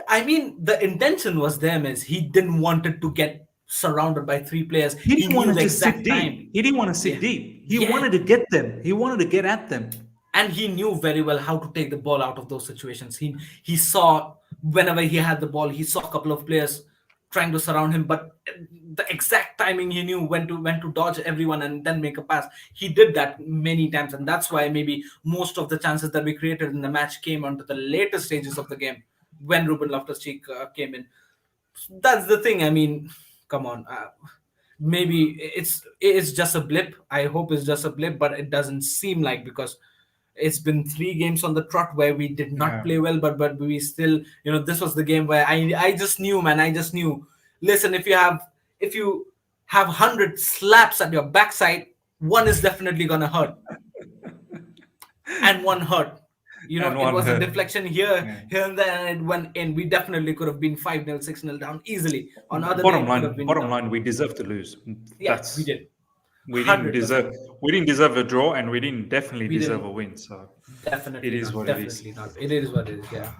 I mean, the intention was there, miss. He didn't want it to get surrounded by 3 players. He didn't want to sit deep. He didn't want to sit deep. He wanted to get them. He wanted to get at them. And he knew very well how to take the ball out of those situations. He saw whenever he had the ball, he saw a couple of players trying to surround him, but the exact timing he knew when to dodge everyone and then make a pass. He did that many times, and that's why maybe most of the chances that we created in the match came onto the later stages of the game when Ruben Loftus-Cheek came in. That's the thing. I mean, come on. Maybe it's just a blip. I hope it's just a blip, but it doesn't seem like, because it's been 3 games on the trot where we did not play well, but we still, this was the game where I just knew, man. I just knew. Listen, if you have 100 slaps at your backside, one is definitely gonna hurt, and one hurt. It was a deflection here and there, and it went in. We definitely could have been 5-0, 6-0 down easily. On other bottom line, we deserve to lose. Yes, we did. We didn't deserve a draw, and we didn't deserve a win. So definitely it is what it is. It is what it is. Yeah.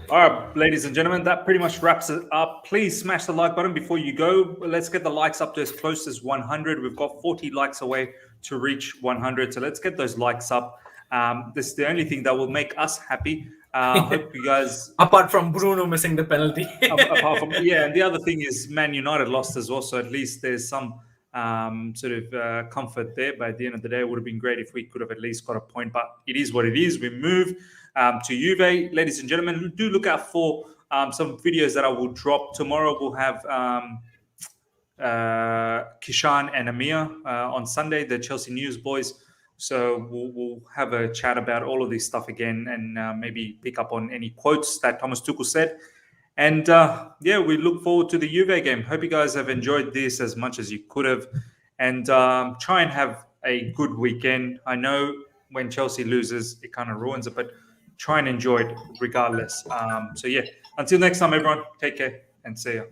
All right, ladies and gentlemen, that pretty much wraps it up. Please smash the like button before you go. Let's get the likes up to as close as 100. We've got 40 likes away to reach 100. So let's get those likes up. This is the only thing that will make us happy. Hope you guys. Apart from Bruno missing the penalty. And the other thing is Man United lost as well. So at least there's some comfort there. But at the end of the day, it would have been great if we could have at least got a point. But it is what it is. We move to Juve. Ladies and gentlemen, do look out for some videos that I will drop. Tomorrow we'll have Kishan and Amir on Sunday, the Chelsea Newsboys. So we'll have a chat about all of this stuff again, and maybe pick up on any quotes that Thomas Tuchel said. And we look forward to the Juve game. Hope you guys have enjoyed this as much as you could have, and try and have a good weekend. I know when Chelsea loses, it kind of ruins it, but try and enjoy it regardless. Until next time, everyone, take care and see ya.